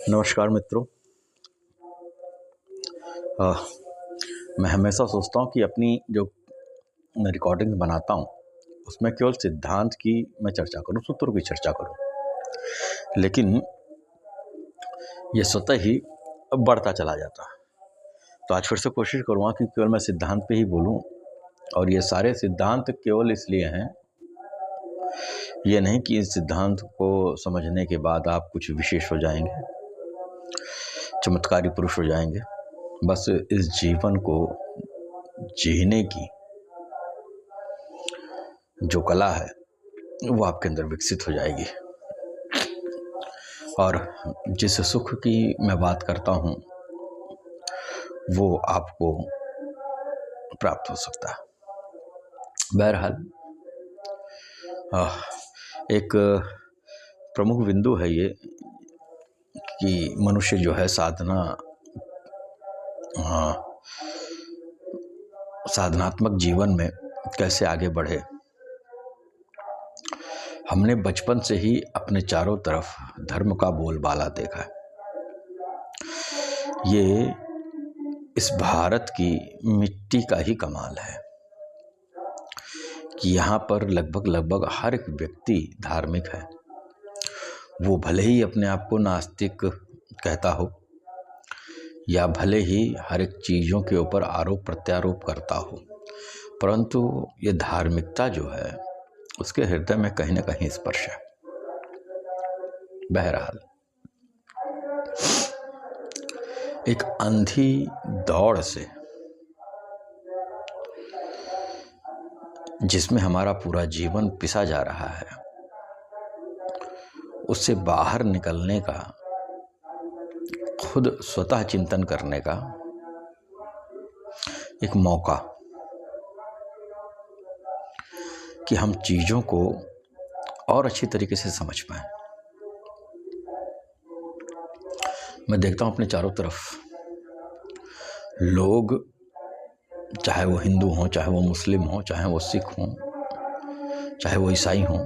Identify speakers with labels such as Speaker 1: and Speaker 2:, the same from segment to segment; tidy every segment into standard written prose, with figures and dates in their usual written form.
Speaker 1: नमस्कार मित्रों। अ, मैं हमेशा सोचता हूँ कि अपनी जो मैं रिकॉर्डिंग बनाता हूँ उसमें केवल सिद्धांत की मैं चर्चा करूँ, सूत्रों की चर्चा करूँ, लेकिन ये स्वतः ही बढ़ता चला जाता है। तो आज फिर से कोशिश करूँगा कि केवल मैं सिद्धांत पे ही बोलूँ, और ये सारे सिद्धांत केवल इसलिए हैं, ये नहीं कि इस सिद्धांत को समझने के बाद आप कुछ विशेष हो जाएंगे, चमत्कारी पुरुष हो जाएंगे। बस इस जीवन को जीने की जो कला है वो आपके अंदर विकसित हो जाएगी, और जिस सुख की मैं बात करता हूँ वो आपको प्राप्त हो सकता है। बहरहाल एक प्रमुख बिंदु है ये कि मनुष्य जो है साधनात्मक जीवन में कैसे आगे बढ़े। हमने बचपन से ही अपने चारों तरफ धर्म का बोलबाला देखा है। ये इस भारत की मिट्टी का ही कमाल है कि यहाँ पर लगभग हर एक व्यक्ति धार्मिक है। वो भले ही अपने आप को नास्तिक कहता हो या भले ही हर एक चीज़ों के ऊपर आरोप प्रत्यारोप करता हो, परंतु ये धार्मिकता जो है उसके हृदय में कहीं ना कहीं स्पर्श है। बहरहाल एक अंधी दौड़ से जिसमें हमारा पूरा जीवन पिसा जा रहा है, उससे बाहर निकलने का, खुद स्वतः चिंतन करने का एक मौका कि हम चीज़ों को और अच्छी तरीके से समझ पाएं। मैं देखता हूं अपने चारों तरफ लोग, चाहे वो हिंदू हों, चाहे वो मुस्लिम हों, चाहे वो सिख हों, चाहे वो ईसाई हों,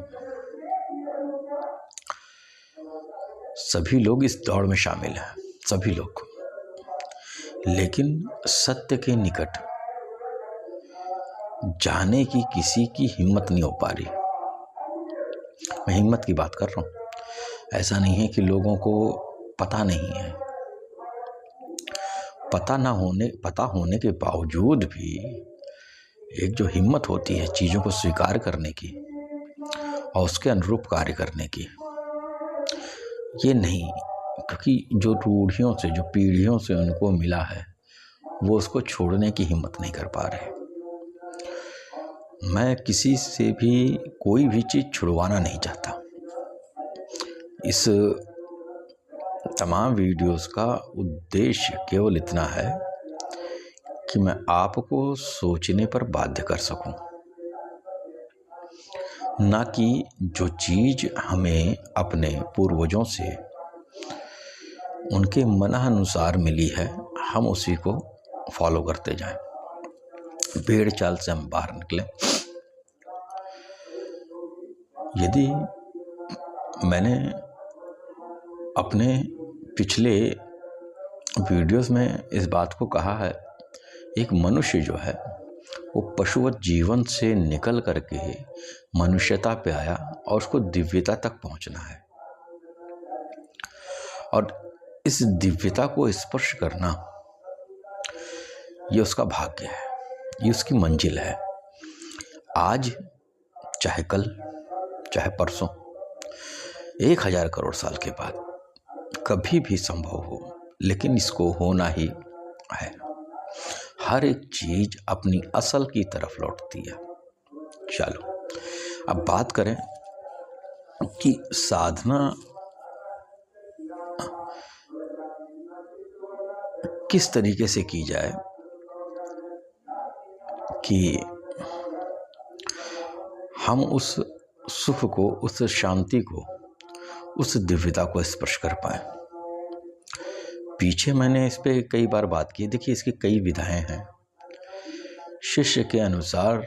Speaker 1: सभी लोग इस दौड़ में शामिल हैं, सभी लोग। लेकिन सत्य के निकट जाने की किसी की हिम्मत नहीं हो पा रही। मैं हिम्मत की बात कर रहा हूं। ऐसा नहीं है कि लोगों को पता नहीं है, पता होने के बावजूद भी एक जो हिम्मत होती है चीज़ों को स्वीकार करने की और उसके अनुरूप कार्य करने की, ये नहीं, क्योंकि जो रूढ़ियों से, जो पीढ़ियों से उनको मिला है, वो उसको छोड़ने की हिम्मत नहीं कर पा रहे। मैं किसी से भी कोई भी चीज़ छुड़वाना नहीं चाहता। इस तमाम वीडियोस का उद्देश्य केवल इतना है कि मैं आपको सोचने पर बाध्य कर सकूं, ना कि जो चीज़ हमें अपने पूर्वजों से उनके मनानुसार मिली है हम उसी को फॉलो करते जाएं, भेड़ चाल से हम बाहर निकलें। यदि मैंने अपने पिछले वीडियोस में इस बात को कहा है, एक मनुष्य जो है वो पशुवत जीवन से निकल करके मनुष्यता पे आया और उसको दिव्यता तक पहुंचना है, और इस दिव्यता को स्पर्श करना ये उसका भाग्य है, ये उसकी मंजिल है। आज चाहे कल, चाहे परसों, 1000 करोड़ साल के बाद कभी भी संभव हो, लेकिन इसको होना ही है। हर एक चीज अपनी असल की तरफ लौटती है। चलो अब बात करें कि साधना किस तरीके से की जाए कि हम उस सुख को, उस शांति को, उस दिव्यता को स्पर्श कर पाए। पीछे मैंने इस पे कई बार बात की। देखिए, इसकी कई विधाएं हैं। शिष्य के अनुसार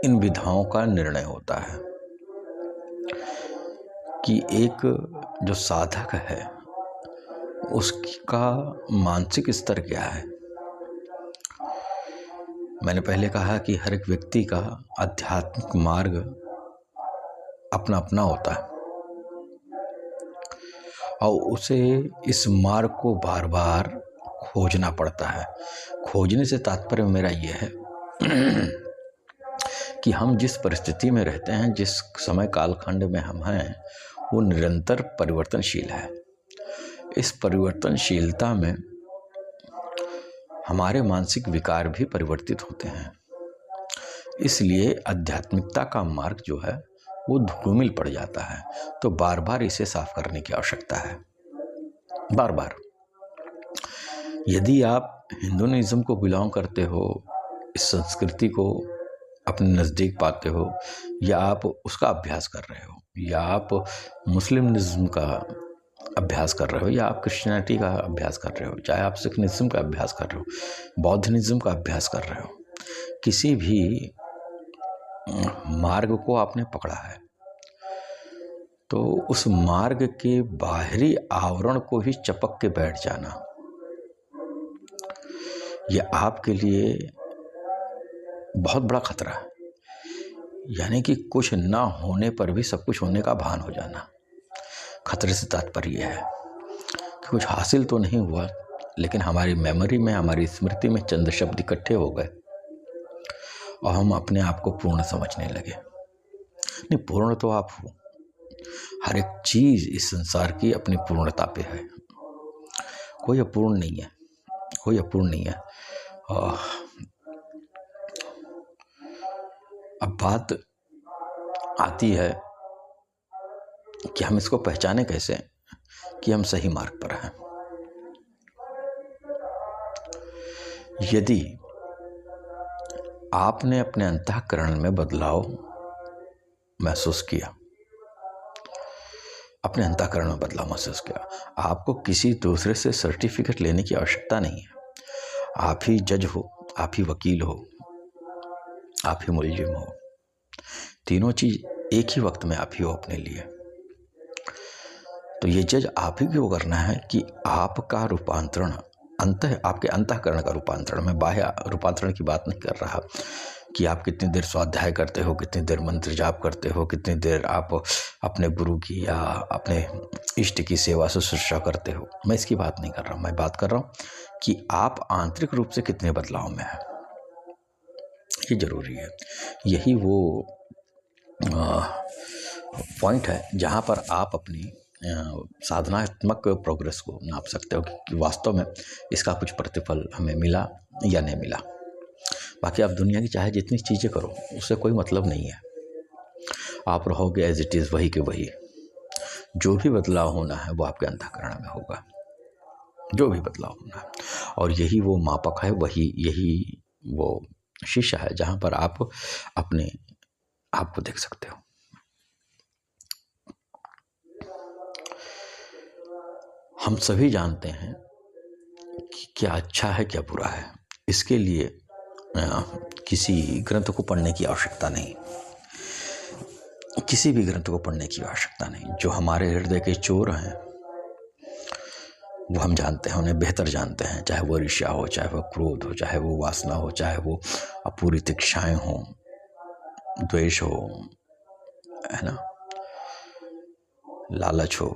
Speaker 1: इन विधाओं का निर्णय होता है। कि एक जो साधक है उसका मानसिक स्तर क्या है। मैंने पहले कहा कि हर एक व्यक्ति का आध्यात्मिक मार्ग अपना अपना होता है और उसे इस मार्ग को बार बार खोजना पड़ता है। खोजने से तात्पर्य मेरा ये है कि हम जिस परिस्थिति में रहते हैं, जिस समय कालखंड में हम हैं, वो निरंतर परिवर्तनशील है। इस परिवर्तनशीलता में हमारे मानसिक विकार भी परिवर्तित होते हैं। इसलिए आध्यात्मिकता का मार्ग जो है वो धूमिल पड़ जाता है। तो बार बार इसे साफ करने की आवश्यकता है, बार बार। यदि आप हिंदुइज्म को बिलोंग करते हो, इस संस्कृति को अपने नज़दीक पाते हो, या आप उसका अभ्यास कर रहे हो, या आप मुस्लिमिज्म का अभ्यास कर रहे हो, या आप क्रिश्चियनिटी का अभ्यास कर रहे हो, चाहे आप सिखिज्म का अभ्यास कर रहे हो, बौद्धिज्म का अभ्यास कर रहे हो, किसी भी मार्ग को आपने पकड़ा है तो उस मार्ग के बाहरी आवरण को ही चपक के बैठ जाना, ये आपके लिए बहुत बड़ा खतरा है। यानी कि कुछ ना होने पर भी सब कुछ होने का भान हो जाना। खतरे से तात्पर्य यह है कि कुछ हासिल तो नहीं हुआ, लेकिन हमारी मेमोरी में, हमारी स्मृति में चंद शब्द इकट्ठे हो गए और हम अपने आप को पूर्ण समझने लगे। नहीं, पूर्ण तो आप हो। हर एक चीज इस संसार की अपनी पूर्णता पे है, कोई अपूर्ण नहीं है, कोई अपूर्ण नहीं है। अब बात आती है कि हम इसको पहचाने कैसे कि हम सही मार्ग पर हैं। यदि आपने अपने अंतःकरण में बदलाव महसूस किया, अपने अंतःकरण में बदलाव महसूस किया, आपको किसी दूसरे से सर्टिफिकेट लेने की आवश्यकता नहीं है। आप ही जज हो, आप ही वकील हो, आप ही मुलजिम हो। तीनों चीज एक ही वक्त में आप ही हो अपने लिए। तो ये जज आप ही को करना है कि आपका रूपांतरण आपके अंतःकरण का रूपांतरण। मैं बाह्य रूपांतरण की बात नहीं कर रहा कि आप कितनी देर स्वाध्याय करते हो, कितनी देर मंत्र जाप करते हो, कितनी देर आप अपने गुरु की या अपने इष्ट की सेवा शुश्रूषा करते हो। मैं इसकी बात नहीं कर रहा हूँ। मैं बात कर रहा हूँ कि आप आंतरिक रूप से कितने बदलाव में हैं। ये जरूरी है। यही वो पॉइंट है जहाँ पर आप अपनी साधनात्मक प्रोग्रेस को नाप सकते हो कि वास्तव में इसका कुछ प्रतिफल हमें मिला या नहीं मिला। बाकी आप दुनिया की चाहे जितनी चीज़ें करो, उससे कोई मतलब नहीं है। आप रहोगे एज इट इज़, वही के वही। जो भी बदलाव होना है वो आपके अंतःकरण में होगा, जो भी बदलाव होना है। और यही वो मापक है, यही वो शीशा है जहाँ पर आप अपने आप को देख सकते हो। हम सभी जानते हैं कि क्या अच्छा है, क्या बुरा है। इसके लिए किसी ग्रंथ को पढ़ने की आवश्यकता नहीं, किसी भी ग्रंथ को पढ़ने की आवश्यकता नहीं। जो हमारे हृदय के चोर हैं वो हम जानते हैं, उन्हें बेहतर जानते हैं। चाहे वो ईर्ष्या हो, चाहे वो क्रोध हो, चाहे वो वासना हो, चाहे वो अपूरी तिक्षाएं हो, द्वेष हो, है ना, लालच हो,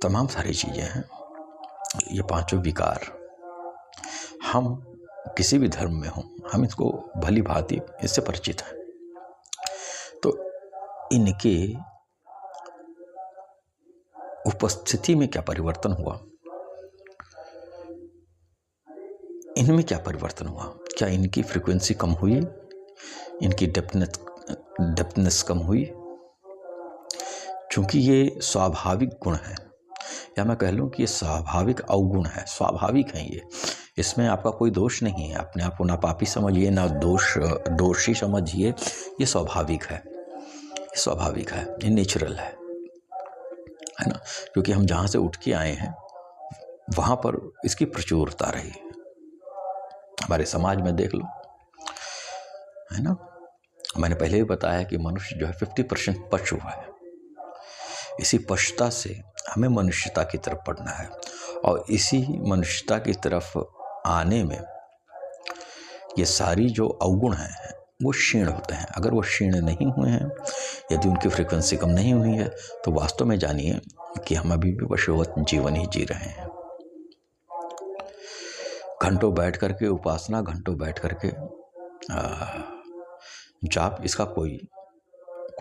Speaker 1: तमाम सारी चीजें हैं। ये पांचों विकार, हम किसी भी धर्म में हो, हम इसको भली भांति इससे परिचित हैं। तो इनके उपस्थिति में क्या परिवर्तन हुआ, इनमें क्या परिवर्तन हुआ? क्या इनकी फ्रीक्वेंसी कम हुई, इनकी डेप्थनेस कम हुई? क्योंकि ये स्वाभाविक गुण है, या मैं कह लूँ कि ये स्वाभाविक अवगुण है। स्वाभाविक है ये, इसमें आपका कोई दोष नहीं है। अपने आप को ना पापी समझिए, ना दोषी समझिए। ये स्वाभाविक है, ये स्वाभाविक है, ये नेचुरल है ना। क्योंकि हम जहाँ से उठ के आए हैं वहाँ पर इसकी प्रचुरता रही। हमारे समाज में देख लो, है ना। मैंने पहले भी बताया कि मनुष्य जो है 50% पशु है। इसी पशुता से हमें मनुष्यता की तरफ बढ़ना है, और इसी मनुष्यता की तरफ आने में ये सारी जो अवगुण हैं वो क्षीण होते हैं। अगर वो क्षीण नहीं हुए हैं, यदि उनकी फ्रीक्वेंसी कम नहीं हुई है, तो वास्तव में जानिए कि हम अभी भी पशुवत जीवन ही जी रहे हैं। घंटों बैठ करके उपासना, घंटों बैठ करके जाप, इसका कोई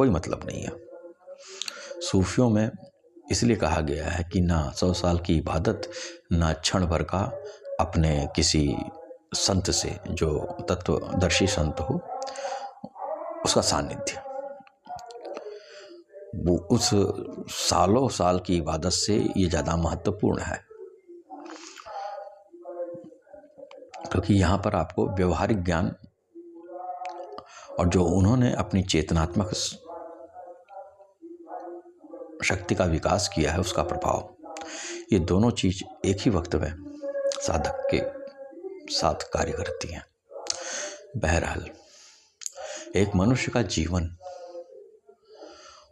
Speaker 1: मतलब नहीं है। सूफियों में इसलिए कहा गया है कि ना 100 साल की इबादत, ना क्षण भर का अपने किसी संत से, जो तत्वदर्शी संत हो, उसका सानिध्य, वो उस सालों साल की इबादत से ये ज़्यादा महत्वपूर्ण है। क्योंकि यहाँ पर आपको व्यवहारिक ज्ञान और जो उन्होंने अपनी चेतनात्मक शक्ति का विकास किया है उसका प्रभाव, ये दोनों चीज एक ही वक्त में साधक के साथ कार्य करती हैं। बहरहाल एक मनुष्य का जीवन,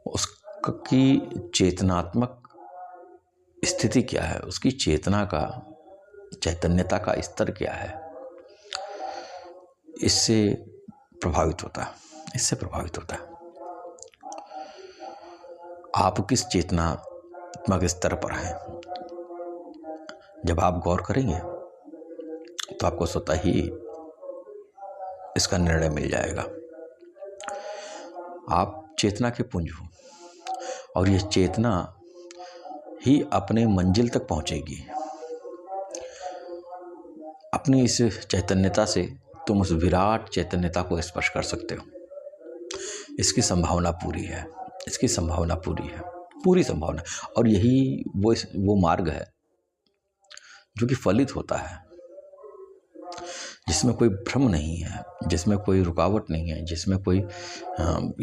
Speaker 1: उसकी चेतनात्मक स्थिति क्या है, उसकी चेतना का, चैतन्यता का स्तर क्या है, इससे प्रभावित होता है। आप किस चेतनात्मक स्तर पर हैं, जब आप गौर करेंगे तो आपको स्वतः ही इसका निर्णय मिल जाएगा। आप चेतना के पुंज हो, और ये चेतना ही अपने मंजिल तक पहुंचेगी। अपनी इस चैतन्यता से तुम उस विराट चैतन्यता को स्पर्श कर सकते हो। इसकी संभावना पूरी है, पूरी संभावना। और यही वो मार्ग है जो कि फलित होता है, जिसमें कोई भ्रम नहीं है, जिसमें कोई रुकावट नहीं है, जिसमें कोई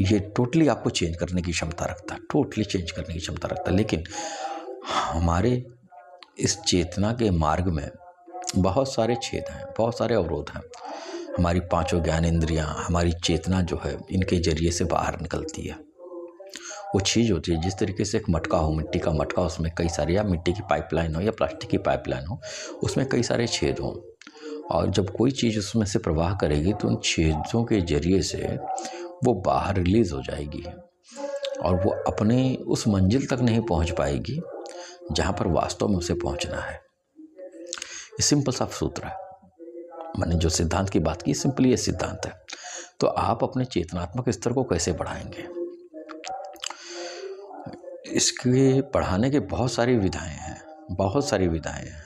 Speaker 1: ये टोटली आपको चेंज करने की क्षमता रखता है, लेकिन हमारे इस चेतना के मार्ग में बहुत सारे छेद हैं, बहुत सारे अवरोध हैं। हमारी पांचों ज्ञानेंद्रियां, हमारी चेतना जो है, इनके जरिए से बाहर निकलती है। वो चीज़ होती है जिस तरीके से एक मटका हो, मिट्टी का मटका, उसमें कई सारे, या मिट्टी की पाइपलाइन हो या प्लास्टिक की पाइपलाइन हो, उसमें कई सारे छेद हों, और जब कोई चीज़ उसमें से प्रवाह करेगी तो उन छेदों के जरिए से वो बाहर रिलीज हो जाएगी, और वो अपने उस मंजिल तक नहीं पहुंच पाएगी जहां पर वास्तव में उसे पहुंचना है। ये सिंपल सा सूत्र है। मैंने जो सिद्धांत की बात की, सिंपली ये सिद्धांत है। तो आप अपने चेतनात्मक स्तर को कैसे बढ़ाएंगे? इसके बढ़ाने के बहुत सारी विधाएं हैं।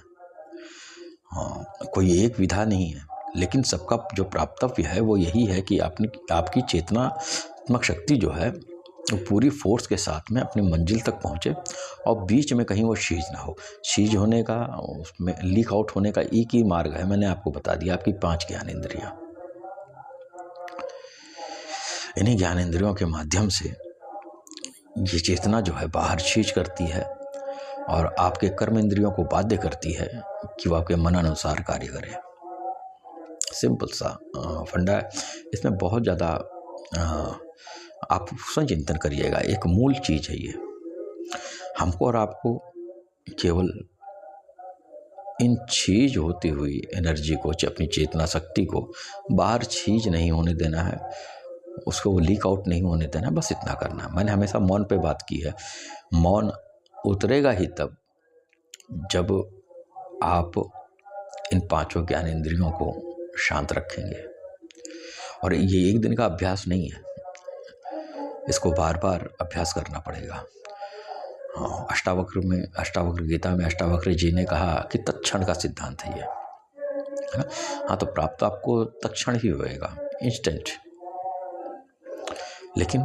Speaker 1: हाँ, कोई एक विधा नहीं है, लेकिन सबका जो प्राप्तव्य है वो यही है कि आपकी चेतनात्मक शक्ति जो है वो पूरी फोर्स के साथ में अपनी मंजिल तक पहुंचे, और बीच में कहीं वो शीज ना हो। शीज होने का, उसमें लीक आउट होने का एक ही मार्ग है, मैंने आपको बता दिया, आपकी 5 ज्ञानेंद्रियां। इन्हीं ज्ञानेंद्रियों के माध्यम से ये चेतना जो है बाहर शीज करती है, और आपके कर्म इंद्रियों को बाध्य करती है कि वो आपके मन अनुसार कार्य करें। सिंपल सा फंडा है, इसमें बहुत ज़्यादा आप संचिंतन करिएगा। एक मूल चीज़ है ये। हमको और आपको केवल इन छीज होती हुई एनर्जी को, अपनी चेतना शक्ति को बाहर छीज नहीं होने देना है, उसको वो लीक आउट नहीं होने देना, बस इतना करना। मैंने हमेशा मौन पे बात की है। मौन उतरेगा ही तब जब आप इन 5 ज्ञानेंद्रियों को शांत रखेंगे। और ये एक दिन का अभ्यास नहीं है, इसको बार बार अभ्यास करना पड़ेगा। हाँ, अष्टावक्र गीता में अष्टावक्र जी ने कहा कि तत्क्षण का सिद्धांत है ये, है ना। हाँ, तो प्राप्त आपको तत्क्षण ही होएगा, इंस्टेंट। लेकिन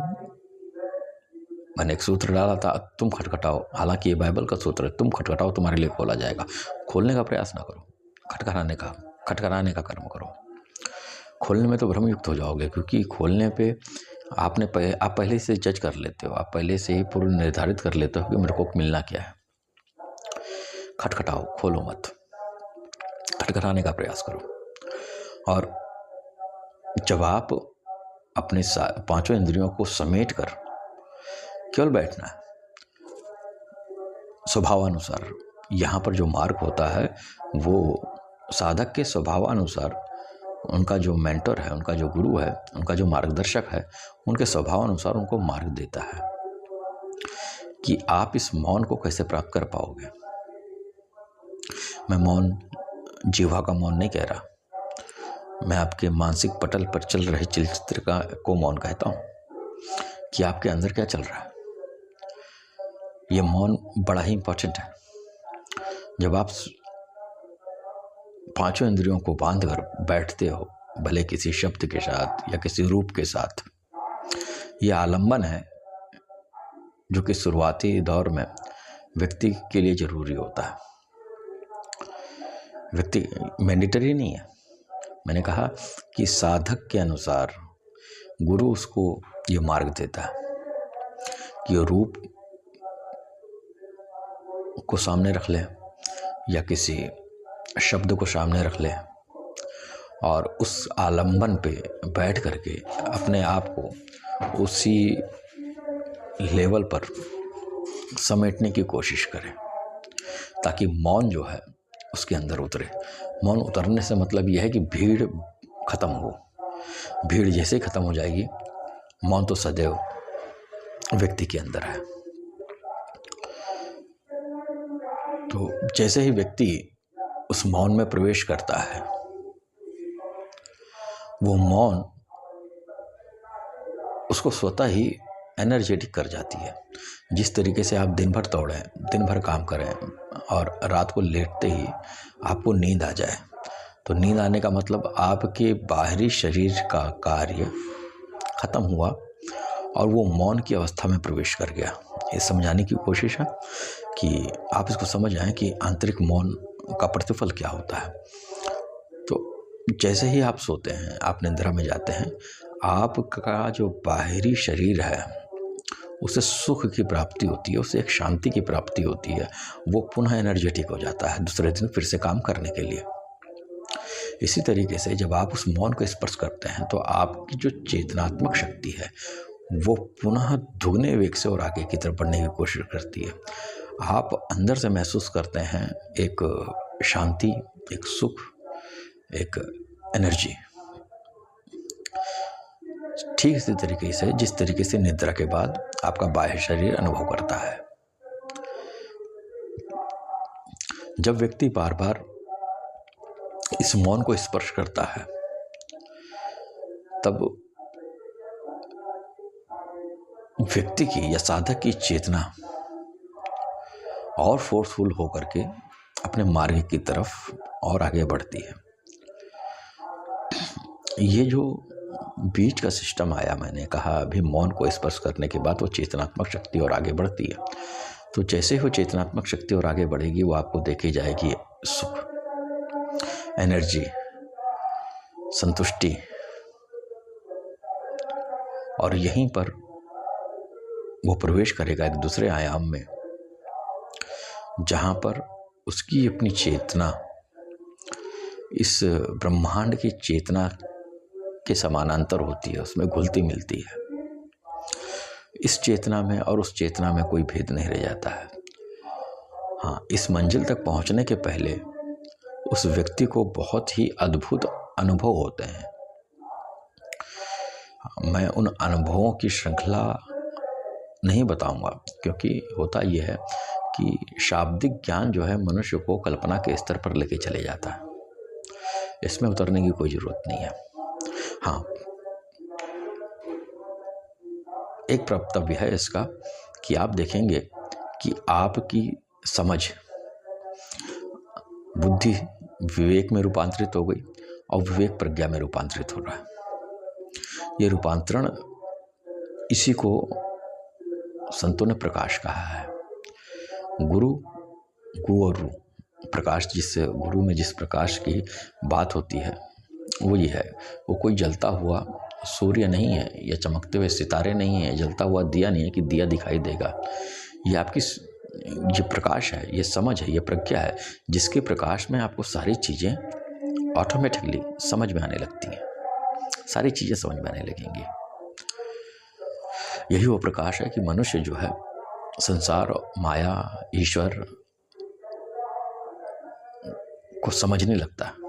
Speaker 1: मैंने एक सूत्र डाला था, तुम खटखटाओ। हालांकि ये बाइबल का सूत्र है, तुम खटखटाओ तुम्हारे लिए खोला जाएगा। खोलने का प्रयास ना करो, खटखटाने का कर्म करो। खोलने में तो भ्रमयुक्त हो जाओगे, क्योंकि खोलने पे आप पहले से जज कर लेते हो, आप पहले से ही पूर्व निर्धारित कर लेते हो कि मेरे को मिलना क्या है। खटखटाओ, खोलो मत, खटखटाने का प्रयास करो। और जब आप अपने 5 इंद्रियों को समेट कर केवल बैठना है, स्वभावानुसार यहाँ पर जो मार्ग होता है वो साधक के स्वभावानुसार, उनका जो मेंटर है, उनका जो गुरु है, उनका जो मार्गदर्शक है, उनके स्वभावानुसार उनको मार्ग देता है कि आप इस मौन को कैसे प्राप्त कर पाओगे। मैं मौन जीवा का मौन नहीं कह रहा, मैं आपके मानसिक पटल पर चल रहे चलचित्र को मौन कहता हूँ कि आपके अंदर क्या चल रहा है। ये मौन बड़ा ही इंपॉर्टेंट है। जब आप पांचों इंद्रियों को बांध कर बैठते हो, भले किसी शब्द के साथ या किसी रूप के साथ, यह आलंबन है जो कि शुरुआती दौर में व्यक्ति के लिए जरूरी होता है। व्यक्ति मैंडेटरी नहीं है। मैंने कहा कि साधक के अनुसार गुरु उसको ये मार्ग देता है कि ये रूप को सामने रख ले या किसी शब्द को सामने रख ले और उस आलंबन पे बैठ करके अपने आप को उसी लेवल पर समेटने की कोशिश करें ताकि मौन जो है उसके अंदर उतरे। मौन उतरने से मतलब यह है कि भीड़ खत्म हो। भीड़ जैसे ही खत्म हो जाएगी, मौन तो सदैव व्यक्ति के अंदर है। तो जैसे ही व्यक्ति उस मौन में प्रवेश करता है, वो मौन उसको स्वतः ही एनर्जेटिक कर जाती है। जिस तरीके से आप दिन भर दौड़ें, दिन भर काम करें और रात को लेटते ही आपको नींद आ जाए, तो नींद आने का मतलब आपके बाहरी शरीर का कार्य खत्म हुआ और वो मौन की अवस्था में प्रवेश कर गया। ये समझाने की कोशिश है कि आप इसको समझ आए कि आंतरिक मौन का प्रतिफल क्या होता है। तो जैसे ही आप सोते हैं, आप निद्रा में जाते हैं, आपका जो बाहरी शरीर है उसे सुख की प्राप्ति होती है, उसे एक शांति की प्राप्ति होती है। वो पुनः एनर्जेटिक हो जाता है दूसरे दिन फिर से काम करने के लिए। इसी तरीके से जब आप उस मौन को स्पर्श करते हैं तो आपकी जो चेतनात्मक शक्ति है वो पुनः दुगने वेग से और आगे की तरफ बढ़ने की कोशिश करती है। आप अंदर से महसूस करते हैं एक शांति, एक सुख, एक एनर्जी। ठीक इसी तरीके से जिस तरीके से निद्रा के बाद आपका बाह्य शरीर अनुभव करता है। जब व्यक्ति बार बार इस मौन को स्पर्श करता है तब व्यक्ति की या साधक की चेतना और फोर्सफुल होकर के अपने मार्ग की तरफ और आगे बढ़ती है। ये जो बीच का सिस्टम आया, मैंने कहा अभी मौन को स्पर्श करने के बाद वो चेतनात्मक शक्ति और आगे बढ़ती है। तो जैसे ही वो चेतनात्मक शक्ति और आगे बढ़ेगी वो आपको देखी जाएगी सुख, एनर्जी, संतुष्टि, और यहीं पर वो प्रवेश करेगा एक दूसरे आयाम में जहाँ पर उसकी अपनी चेतना इस ब्रह्मांड की चेतना के समानांतर होती है, उसमें घुलती मिलती है। इस चेतना में और उस चेतना में कोई भेद नहीं रह जाता है। हाँ, इस मंजिल तक पहुंचने के पहले उस व्यक्ति को बहुत ही अद्भुत अनुभव होते हैं। मैं उन अनुभवों की श्रृंखला नहीं बताऊंगा क्योंकि होता यह है कि शाब्दिक ज्ञान जो है मनुष्य को कल्पना के स्तर पर लेके चले जाता है। इसमें उतरने की कोई ज़रूरत नहीं है। हाँ, एक कर्तव्य है इसका कि आप देखेंगे कि आपकी समझ बुद्धि विवेक में रूपांतरित हो गई और विवेक प्रज्ञा में रूपांतरित हो रहा है। ये रूपांतरण, इसी को संतों ने प्रकाश कहा है। गुरु, गु और रू, प्रकाश, जिस गुरु में जिस प्रकाश की बात होती है वो ये है, वो कोई जलता हुआ सूर्य नहीं है या चमकते हुए सितारे नहीं है, जलता हुआ दिया नहीं है कि दिया दिखाई देगा। ये आपकी ये प्रकाश है, ये समझ है, ये प्रज्ञा है, जिसके प्रकाश में आपको सारी चीज़ें ऑटोमेटिकली समझ में आने लगती हैं, सारी चीज़ें समझ में आने लगेंगी। यही वो प्रकाश है कि मनुष्य जो है संसार, माया, ईश्वर को समझने लगता है।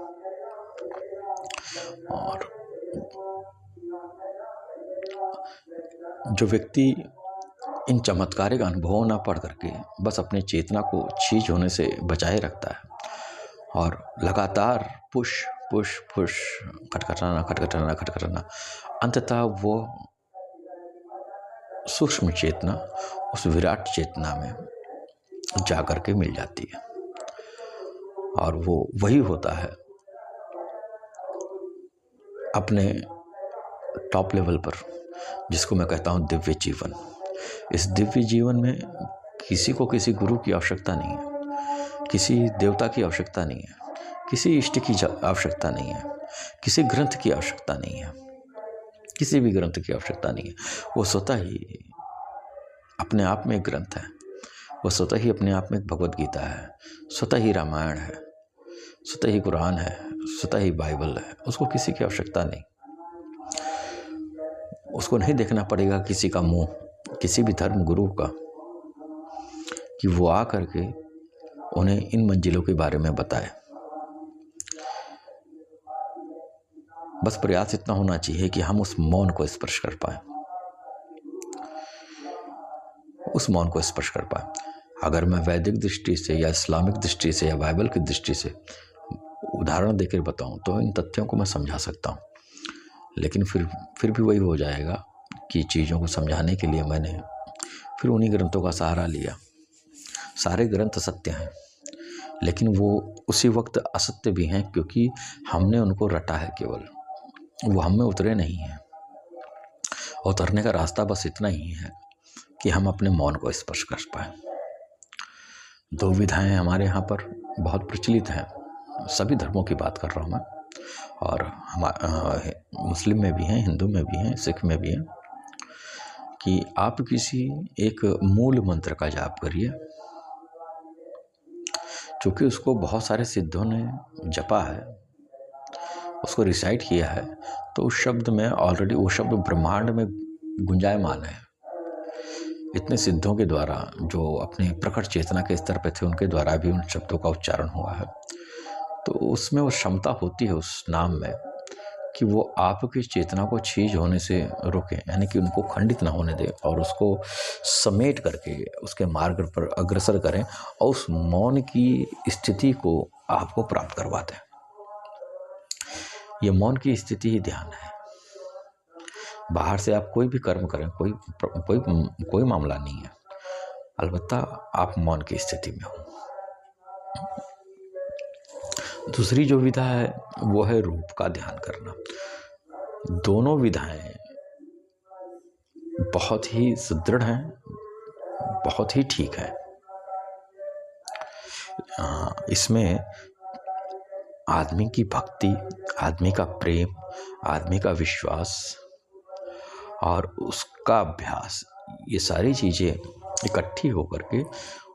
Speaker 1: और जो व्यक्ति इन चमत्कारिक अनुभवों न पढ़ करके बस अपनी चेतना को चीज होने से बचाए रखता है और लगातार पुश पुश पुश खटखटाना, अंततः वो सूक्ष्म चेतना उस विराट चेतना में जाकर के मिल जाती है। और वो वही होता है अपने टॉप लेवल पर, जिसको मैं कहता हूँ दिव्य जीवन। इस दिव्य जीवन में किसी को किसी गुरु की आवश्यकता नहीं है, किसी देवता की आवश्यकता नहीं है, किसी इष्ट की आवश्यकता नहीं है, किसी ग्रंथ की आवश्यकता नहीं है, किसी भी ग्रंथ की आवश्यकता नहीं है। वो स्वतः ही अपने आप में एक ग्रंथ है, वो स्वतः ही अपने आप में एक भगवत गीता है, स्वतः ही रामायण है, स्वतः ही कुरान है, स्वतः ही बाइबल है। उसको किसी की आवश्यकता नहीं। उसको नहीं देखना पड़ेगा किसी का मुंह, किसी भी धर्म गुरु का, कि वो आ करके उन्हें इन मंजिलों के बारे में बताए। बस प्रयास इतना होना चाहिए कि हम उस मौन को स्पर्श कर पाए, उस मौन को स्पर्श कर पाए। अगर मैं वैदिक दृष्टि से या इस्लामिक दृष्टि से या बाइबल की दृष्टि से उदाहरण देकर बताऊं तो इन तथ्यों को मैं समझा सकता हूं, लेकिन फिर भी वही हो जाएगा कि चीज़ों को समझाने के लिए मैंने फिर उन्हीं ग्रंथों का सहारा लिया। सारे ग्रंथ सत्य हैं, लेकिन वो उसी वक्त असत्य भी हैं, क्योंकि हमने उनको रटा है केवल, वो हम में उतरे नहीं हैं। उतरने का रास्ता बस इतना ही है कि हम अपने मौन को स्पर्श कर पाए। दो विधाएं हमारे यहाँ पर बहुत प्रचलित हैं, सभी धर्मों की बात कर रहा हूँ मैं, और मुस्लिम में भी हैं, हिंदू में भी हैं, सिख में भी हैं, कि आप किसी एक मूल मंत्र का जाप करिए। चूँकि उसको बहुत सारे सिद्धों ने जपा है, उसको रिसाइट किया है, तो उस शब्द में ऑलरेडी वो शब्द ब्रह्मांड में गुंजायमान है। इतने सिद्धों के द्वारा जो अपने प्रकट चेतना के स्तर पे थे, उनके द्वारा भी उन शब्दों का उच्चारण हुआ है। तो उसमें वो क्षमता होती है उस नाम में कि वो आपकी चेतना को चीज होने से रोके, यानी कि उनको खंडित ना होने दे और उसको समेट करके उसके मार्ग पर अग्रसर करें और उस मौन की स्थिति को आपको प्राप्त करवाते हैं। ये मौन की स्थिति ही ध्यान है। बाहर से आप कोई भी कर्म करें, कोई मामला नहीं है, अलबत्ता आप मौन की स्थिति में हो। दूसरी जो विधा है वो है रूप का ध्यान करना। दोनों विधाएं बहुत ही सुदृढ़ हैं, बहुत ही ठीक है। इसमें आदमी की भक्ति, आदमी का प्रेम, आदमी का विश्वास और उसका अभ्यास, ये सारी चीज़ें इकट्ठी होकर के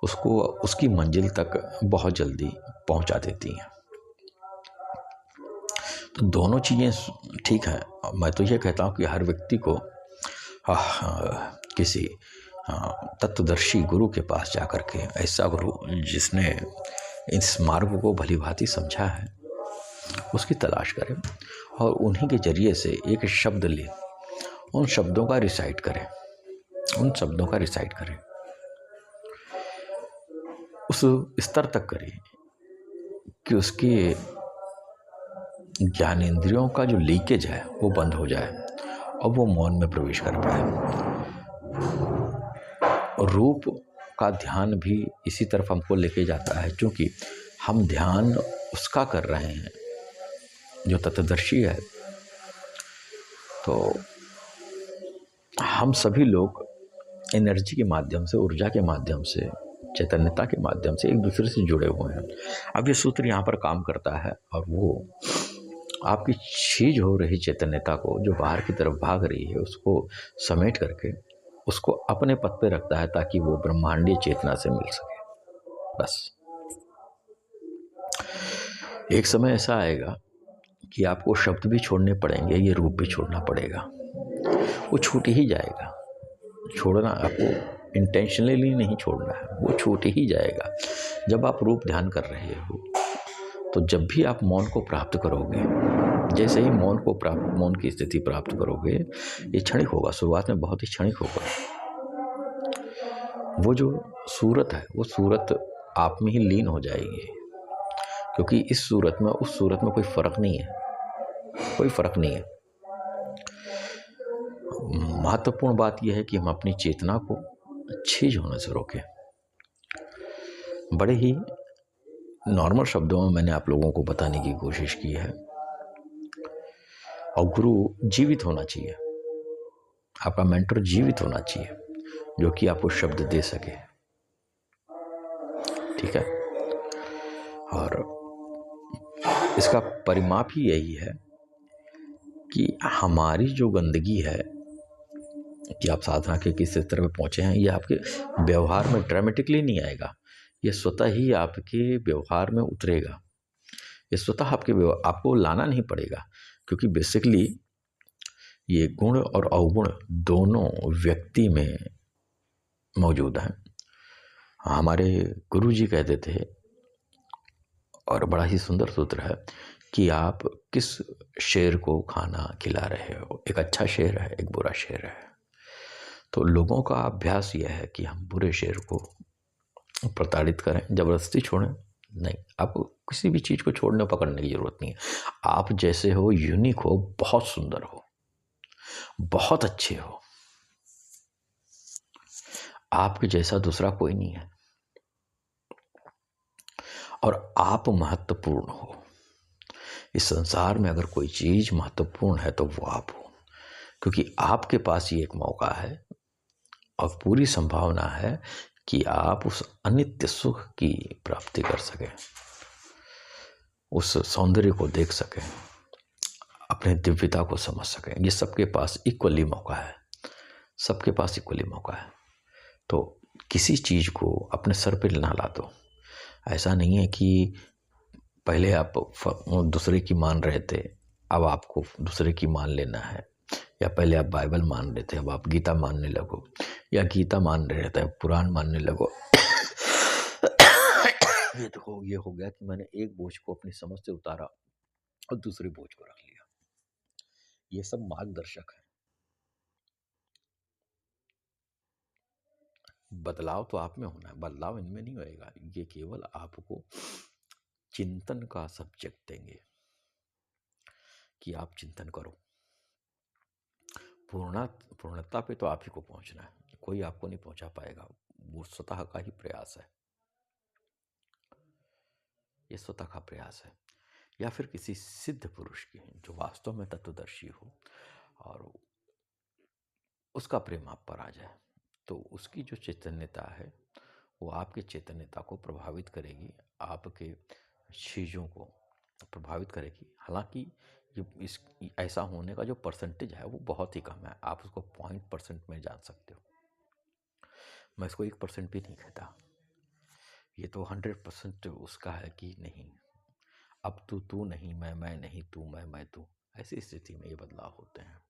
Speaker 1: उसको उसकी मंजिल तक बहुत जल्दी पहुंचा देती हैं। तो दोनों चीज़ें ठीक हैं। मैं तो ये कहता हूँ कि हर व्यक्ति को किसी तत्वदर्शी गुरु के पास जाकर के, ऐसा गुरु जिसने इस मार्ग को भली भांति समझा है, उसकी तलाश करें और उन्हीं के जरिए से एक शब्द ले, उन शब्दों का रिसाइट करें, उन शब्दों का रिसाइट करें, उस स्तर तक करें कि उसके ज्ञानेंद्रियों का जो लीकेज है वो बंद हो जाए और वो मौन में प्रवेश कर पाए। रूप का ध्यान भी इसी तरफ हमको लेके जाता है, क्योंकि हम ध्यान उसका कर रहे हैं जो तत्वदर्शी है। तो हम सभी लोग एनर्जी के माध्यम से, ऊर्जा के माध्यम से, चैतन्यता के माध्यम से एक दूसरे से जुड़े हुए हैं। अब ये सूत्र यहाँ पर काम करता है और वो आपकी चीज हो रही चैतन्यता को, जो बाहर की तरफ भाग रही है, उसको समेट करके उसको अपने पद पे रखता है ताकि वो ब्रह्मांडीय चेतना से मिल सके। बस एक समय ऐसा आएगा कि आपको शब्द भी छोड़ने पड़ेंगे, ये रूप भी छोड़ना पड़ेगा। वो छूट ही जाएगा। छोड़ना आपको इंटेंशनली नहीं छोड़ना है, वो छूट ही जाएगा। जब आप रूप ध्यान कर रहे हो तो जब भी आप मौन को प्राप्त करोगे, जैसे ही मौन की स्थिति प्राप्त करोगे, ये क्षणिक होगा, शुरुआत में बहुत ही क्षणिक होगा। वो जो सूरत है वो सूरत आप में ही लीन हो जाएगी, क्योंकि इस सूरत में उस सूरत में कोई फर्क नहीं है, कोई फर्क नहीं है। महत्वपूर्ण बात यह है कि हम अपनी चेतना को छीज होने से रोकें। बड़े ही नॉर्मल शब्दों में मैंने आप लोगों को बताने की कोशिश की है। और गुरु जीवित होना चाहिए, आपका मेंटर जीवित होना चाहिए, जो कि आपको शब्द दे सके, ठीक है। और इसका परिमाप ही यही है कि हमारी जो गंदगी है कि आप साधना के किस स्तर पे पहुंचे हैं, ये आपके व्यवहार में ड्रामेटिकली नहीं आएगा, ये स्वतः ही आपके व्यवहार में उतरेगा। ये स्वतः आपको लाना नहीं पड़ेगा, क्योंकि बेसिकली ये गुण और अवगुण दोनों व्यक्ति में मौजूद हैं। हमारे गुरु जी कहते थे, और बड़ा ही सुंदर सूत्र है, कि आप किस शेर को खाना खिला रहे हो। एक अच्छा शेर है, एक बुरा शेर है। तो लोगों का अभ्यास यह है कि हम बुरे शेर को प्रताड़ित करें, जबरदस्ती छोड़ें नहीं। आपको किसी भी चीज़ को छोड़ने पकड़ने की जरूरत नहीं है। आप जैसे हो, यूनिक हो, बहुत सुंदर हो, बहुत अच्छे हो, आपके जैसा दूसरा कोई नहीं है, और आप महत्वपूर्ण हो। इस संसार में अगर कोई चीज महत्वपूर्ण है तो वो आप हो, क्योंकि आपके पास ये एक मौका है और पूरी संभावना है कि आप उस अनित्य सुख की प्राप्ति कर सकें, उस सौंदर्य को देख सकें, अपने दिव्यता को समझ सकें। ये सबके पास इक्वली मौका है, सबके पास इक्वली मौका है। तो किसी चीज को अपने सर पे ना ला दो। ऐसा नहीं है कि पहले आप दूसरे की मान रहे थे, अब आपको दूसरे की मान लेना है, या पहले आप बाइबल मान रहे थे, अब आप गीता मानने लगो, या गीता मान रहे थे पुराण मानने लगो। ये हो गया कि मैंने एक बोझ को अपनी समझ से उतारा और दूसरे बोझ को रख लिया। ये सब मार्गदर्शक है। बदलाव तो आप में होना है, बदलाव इनमें नहीं होएगा। ये केवल आपको चिंतन का सब्जेक्ट देंगे कि आप चिंतन करो। पूर्णता पे तो आप ही को पहुंचना है, कोई आपको नहीं पहुंचा पाएगा। वो स्वतः का ही प्रयास है, ये स्वतः का प्रयास है। या फिर किसी सिद्ध पुरुष की, जो वास्तव में तत्वदर्शी हो और उसका प्रेम आप पर आ जाए, तो उसकी जो चैतन्यता है वो आपके चैतन्यता को प्रभावित करेगी, आपके चीज़ों को प्रभावित करेगी। हालांकि इस ऐसा होने का जो परसेंटेज है वो बहुत ही कम है, आप उसको 0.% में जान सकते हो। मैं इसको 1% भी नहीं कहता, ये तो 100% उसका है कि नहीं, अब तू नहीं, मैं नहीं, तू मैं तू। ऐसी स्थिति में ये बदलाव होते हैं।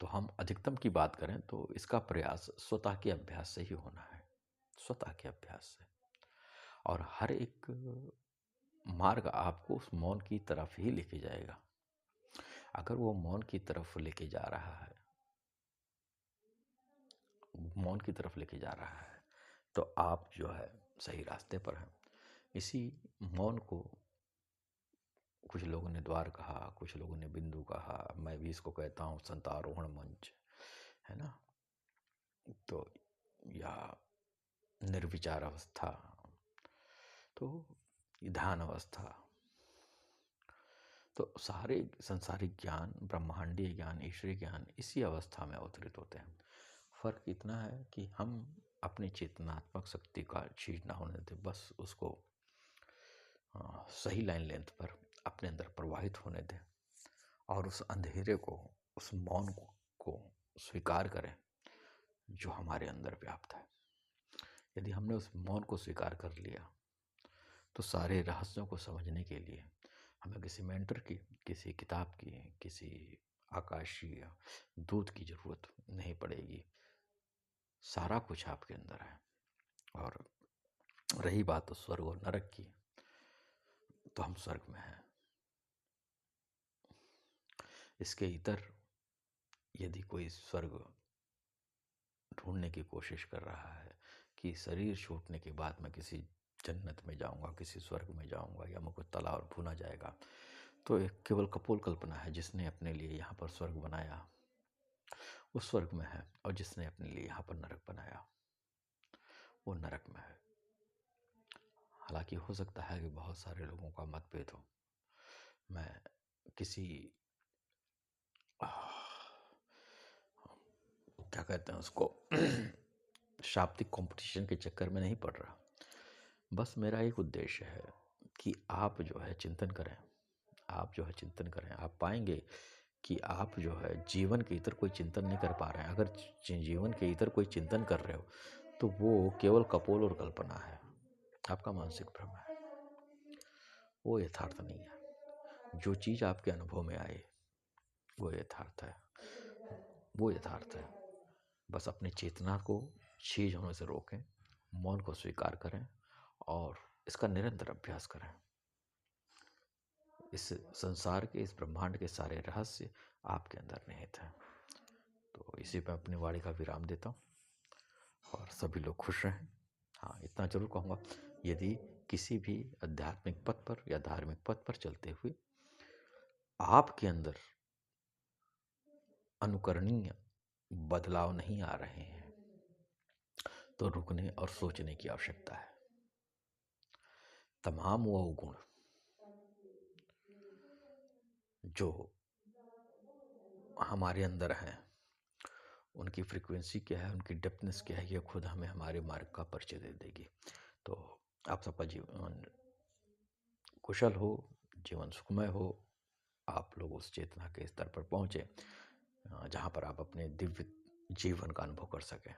Speaker 1: तो हम अधिकतम की बात करें तो इसका प्रयास स्वतः के अभ्यास से ही होना है, स्वतः के अभ्यास से। और हर एक मार्ग आपको उस मौन की तरफ ही लेके जाएगा। अगर वो मौन की तरफ लेके जा रहा है, मौन की तरफ लेके जा रहा है, तो आप जो है सही रास्ते पर हैं। इसी मौन को कुछ लोगों ने द्वार कहा, कुछ लोगों ने बिंदु कहा, मैं भी इसको कहता हूँ संतारोहण मंच, है ना। तो या निर्विचार अवस्था, तो ध्यान अवस्था, तो सारे संसारिक ज्ञान, ब्रह्मांडीय ज्ञान, ईश्वरीय ज्ञान इसी अवस्था में अवतरित होते हैं। फर्क इतना है कि हम अपनी चेतनात्मक शक्ति का क्षीण ना होने देते, बस उसको सही लाइन लेंथ पर अपने अंदर प्रवाहित होने दें, और उस अंधेरे को, उस मौन को स्वीकार करें जो हमारे अंदर व्याप्त है। यदि हमने उस मौन को स्वीकार कर लिया तो सारे रहस्यों को समझने के लिए हमें किसी मेंटर की, किसी किताब की, किसी आकाशीय दूत की जरूरत नहीं पड़ेगी। सारा कुछ आपके अंदर है। और रही बात उस स्वर्ग और नरक की, तो हम स्वर्ग में हैं। इसके इतर यदि कोई स्वर्ग ढूंढने की कोशिश कर रहा है कि शरीर छूटने के बाद मैं किसी जन्नत में जाऊंगा, किसी स्वर्ग में जाऊंगा, या मुझको तला और भुना जाएगा, तो एक केवल कपोल कल्पना है। जिसने अपने लिए यहाँ पर स्वर्ग बनाया वो स्वर्ग में है, और जिसने अपने लिए यहाँ पर नरक बनाया वो नरक में है। हालांकि हो सकता है कि बहुत सारे लोगों का मतभेद हो। मैं किसी क्या कहते हैं उसको शाब्दिक कंपटीशन के चक्कर में नहीं पड़ रहा। बस मेरा एक उद्देश्य है कि आप जो है चिंतन करें। आप जो है चिंतन करें, आप पाएंगे कि आप जो है जीवन के इतर कोई चिंतन नहीं कर पा रहे हैं। अगर जीवन के इतर कोई चिंतन कर रहे हो तो वो केवल कपोल और कल्पना है, आपका मानसिक भ्रम है, वो यथार्थ नहीं है। जो चीज़ आपके अनुभव में आए वो यथार्थ है, वो यथार्थ है। बस अपनी चेतना को चीज होने से रोकें, मौन को स्वीकार करें और इसका निरंतर अभ्यास करें। इस संसार के, इस ब्रह्मांड के सारे रहस्य आपके अंदर निहित हैं। तो इसी पे अपनी वाणी का विराम देता हूँ और सभी लोग खुश रहें। हाँ, इतना जरूर कहूँगा, यदि किसी भी आध्यात्मिक पथ पर या धार्मिक पथ पर चलते हुए आपके अंदर अनुकरणीय बदलाव नहीं आ रहे हैं तो रुकने और सोचने की आवश्यकता है। तमाम वो गुण जो हमारे अंदर हैं, उनकी फ्रीक्वेंसी क्या है, उनकी डेप्थनेस क्या है, ये खुद हमें हमारे मार्ग का परिचय दे देगी। तो आप सबका जीवन कुशल हो, जीवन सुखमय हो, आप लोग उस चेतना के स्तर पर पहुँचे जहाँ पर आप अपने दिव्य जीवन का अनुभव कर सकें।